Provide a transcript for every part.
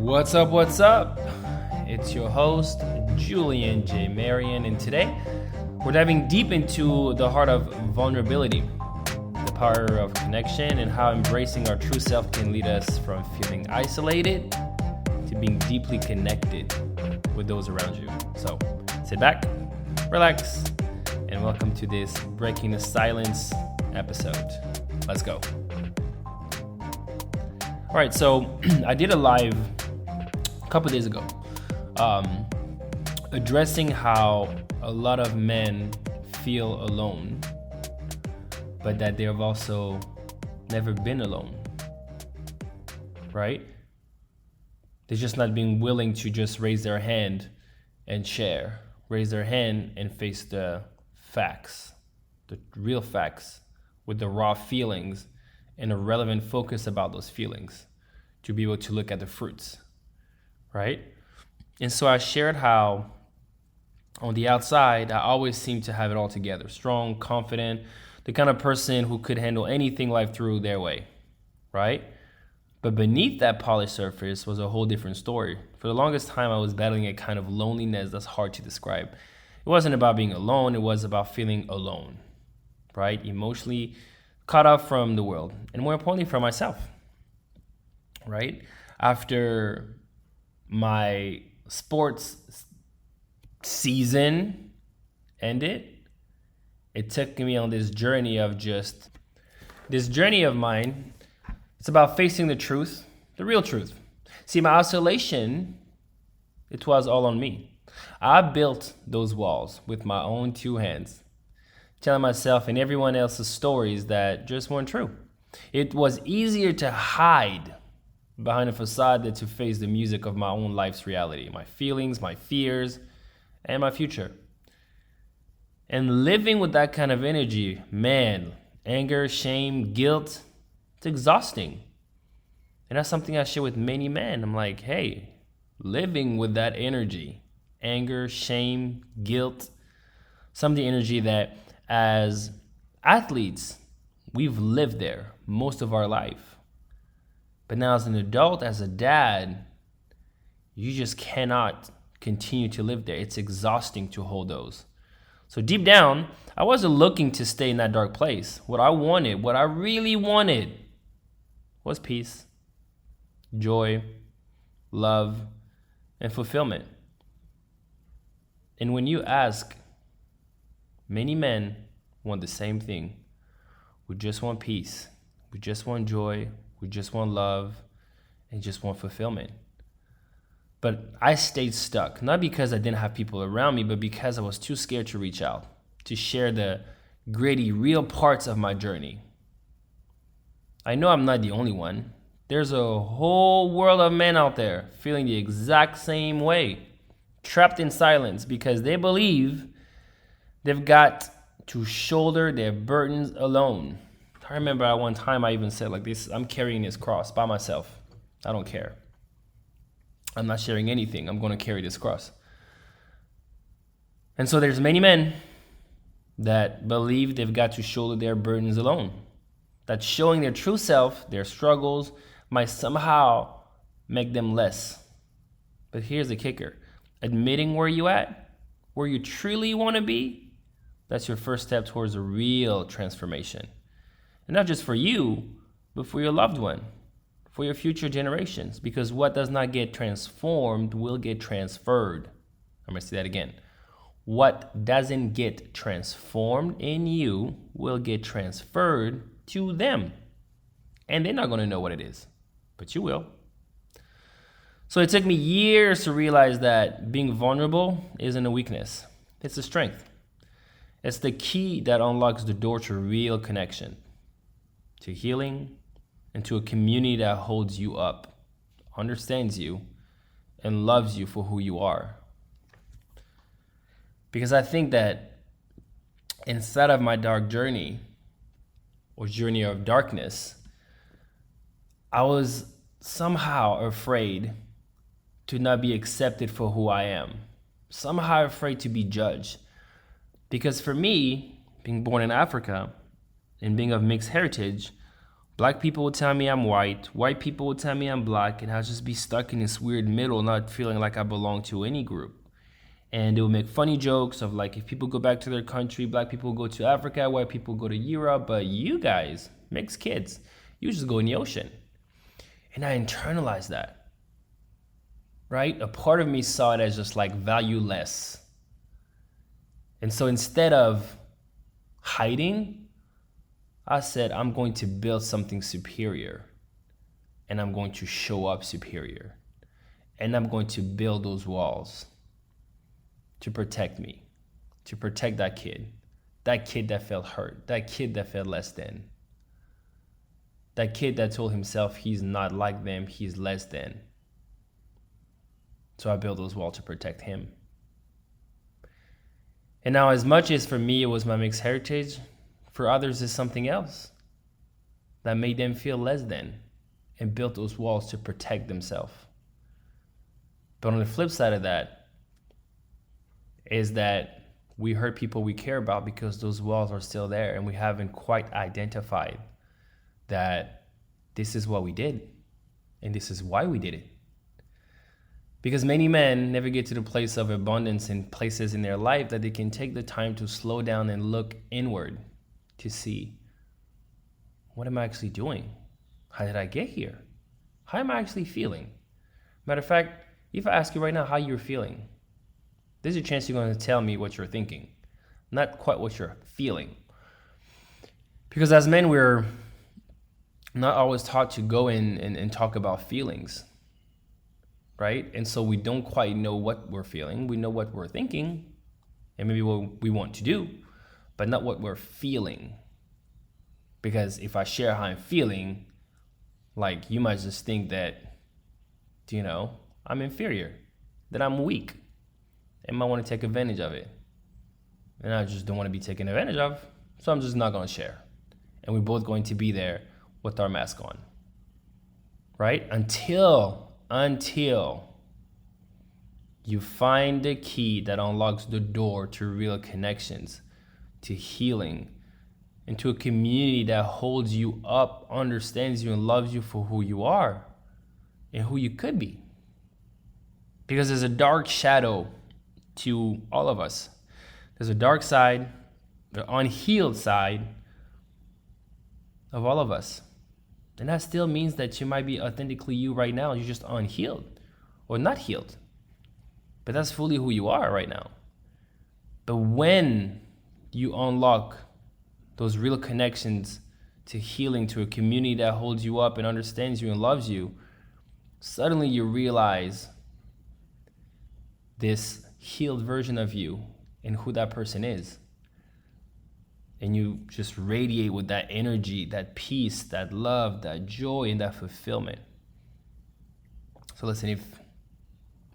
What's up? What's up? It's your host, Julian J. Marion, and today we're diving deep into the heart of vulnerability, the power of connection, and how embracing our true self can lead us from feeling isolated to being deeply connected with those around you. So sit back, relax, and welcome to this Breaking the Silence episode. Let's go. All right, so I did a live a couple days ago addressing how a lot of men feel alone, but that they have also never been alone, right? They're just not being willing to just raise their hand and share, raise their hand and face the facts, the real facts with the raw feelings and a relevant focus about those feelings to be able to look at the fruits, right? And so I shared how on the outside, I always seem to have it all together. Strong, confident, the kind of person who could handle anything life threw their way, right? But beneath that polished surface was a whole different story. For the longest time, I was battling a kind of loneliness that's hard to describe. It wasn't about being alone, it was about feeling alone, right? Emotionally cut off from the world, and more importantly, from myself, right? After my sports season ended, it took me on this journey of mine. It's about facing the truth, the real truth. See, my isolation, it was all on me. I built those walls with my own two hands, telling myself and everyone else's stories that just weren't true. It was easier to hide behind a facade than to face the music of my own life's reality, my feelings, my fears, and my future. And living with that kind of energy, man, anger, shame, guilt, it's exhausting. And that's something I share with many men. I'm like, hey, living with that energy, anger, shame, guilt, some of the energy that as athletes, we've lived there most of our life. But now as an adult, as a dad, you just cannot continue to live there. It's exhausting to hold those. So deep down, I wasn't looking to stay in that dark place. What I really wanted was peace, joy, love, and fulfillment. And when you ask, many men want the same thing. We just want peace. We just want joy. We just want love and just want fulfillment. But I stayed stuck, not because I didn't have people around me, but because I was too scared to reach out, to share the gritty, real parts of my journey. I know I'm not the only one. There's a whole world of men out there feeling the exact same way, trapped in silence because they believe they've got to shoulder their burdens alone. I remember at one time I even said like this, I'm carrying this cross by myself. I don't care. I'm not sharing anything. I'm going to carry this cross. And so there's many men that believe they've got to shoulder their burdens alone. That showing their true self, their struggles, might somehow make them less. But here's the kicker. Admitting where you at, where you truly want to be, that's your first step towards a real transformation. And not just for you, but for your loved one, for your future generations. Because what does not get transformed will get transferred. I'm going to say that again. What doesn't get transformed in you will get transferred to them. And they're not going to know what it is, but you will. So it took me years to realize that being vulnerable isn't a weakness. It's a strength. It's the key that unlocks the door to real connection, to healing, and to a community that holds you up, understands you, and loves you for who you are. Because I think that inside of my dark journey, or journey of darkness, I was somehow afraid to not be accepted for who I am, somehow afraid to be judged. Because for me, being born in Africa and being of mixed heritage, Black people will tell me I'm white people will tell me I'm black, and I'll just be stuck in this weird middle, not feeling like I belong to any group. And they will make funny jokes of like, if people go back to their country, black people go to Africa, white people go to Europe, but you guys, mixed kids, you just go in the ocean. And I internalized that, right? A part of me saw it as just like valueless. And so instead of hiding, I said, I'm going to build something superior, and I'm going to show up superior, and I'm going to build those walls to protect me, to protect that kid that felt hurt, that kid that felt less than, that kid that told himself he's not like them, he's less than. So I built those walls to protect him. And now, as much as for me it was my mixed heritage, for others it's something else that made them feel less than and built those walls to protect themselves. But on the flip side of that is that we hurt people we care about because those walls are still there, and we haven't quite identified that this is what we did and this is why we did it. Because many men never get to the place of abundance in places in their life that they can take the time to slow down and look inward to see, what am I actually doing? How did I get here? How am I actually feeling? Matter of fact, if I ask you right now how you're feeling, there's a chance you're going to tell me what you're thinking, not quite what you're feeling. Because as men, we're not always taught to go in and talk about feelings, right? And so we don't quite know what we're feeling. We know what we're thinking and maybe what we want to do, but not what we're feeling. Because if I share how I'm feeling, like, you might just think that, I'm inferior, that I'm weak, and might want to take advantage of it. And I just don't want to be taken advantage of, so I'm just not going to share. And we're both going to be there with our mask on, right? Until you find the key that unlocks the door to real connections, to healing, into a community that holds you up, understands you, and loves you for who you are and who you could be. Because there's a dark shadow to all of us. There's a dark side, the unhealed side of all of us. And that still means that you might be authentically you right now. You're just unhealed or not healed. But that's fully who you are right now. But when you unlock those real connections to healing, to a community that holds you up and understands you and loves you, suddenly you realize this healed version of you and who that person is. And you just radiate with that energy, that peace, that love, that joy, and that fulfillment. So listen, if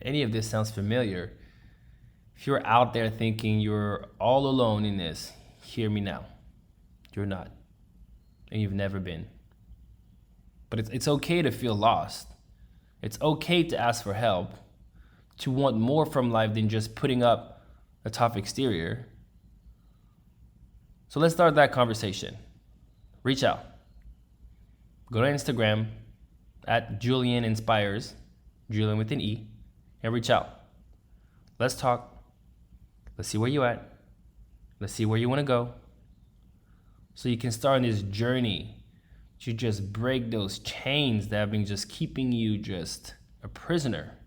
any of this sounds familiar, if you're out there thinking you're all alone in this, hear me now. You're not. And you've never been. But it's okay to feel lost. It's okay to ask for help, to want more from life than just putting up a tough exterior. So let's start that conversation. Reach out. Go to Instagram at Julian Inspires, Julian with an E, and reach out. Let's talk. Let's see where you're at. Let's see where you want to go. So you can start on this journey to just break those chains that have been just keeping you just a prisoner.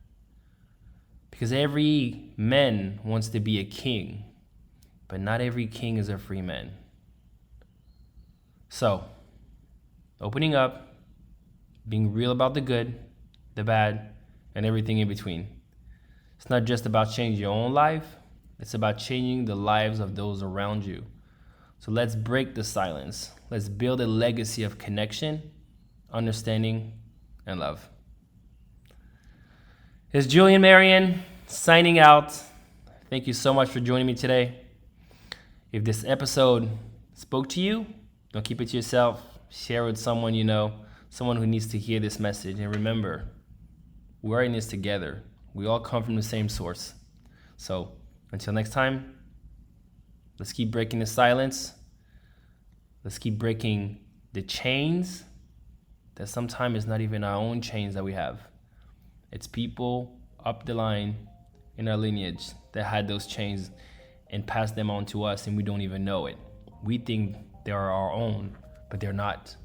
Because every man wants to be a king, but not every king is a free man. So, opening up, being real about the good, the bad, and everything in between. It's not just about changing your own life, it's about changing the lives of those around you. So let's break the silence. Let's build a legacy of connection, understanding, and love. It's Julian Marion signing out. Thank you so much for joining me today. If this episode spoke to you, don't keep it to yourself. Share with someone you know, someone who needs to hear this message. And remember, we're in this together. We all come from the same source. So until next time, let's keep breaking the silence. Let's keep breaking the chains that sometimes it's not even our own chains that we have. It's people up the line in our lineage that had those chains and passed them on to us, and we don't even know it. We think they are our own, but they're not.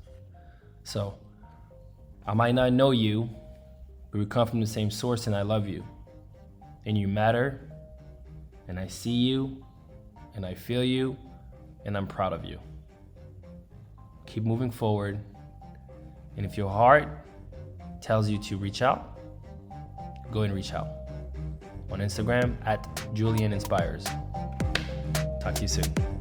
So I might not know you, but we come from the same source, and I love you. And you matter, and I see you, and I feel you, and I'm proud of you. Keep moving forward. And if your heart tells you to reach out, go and reach out. On Instagram @JulianInspires. Talk to you soon.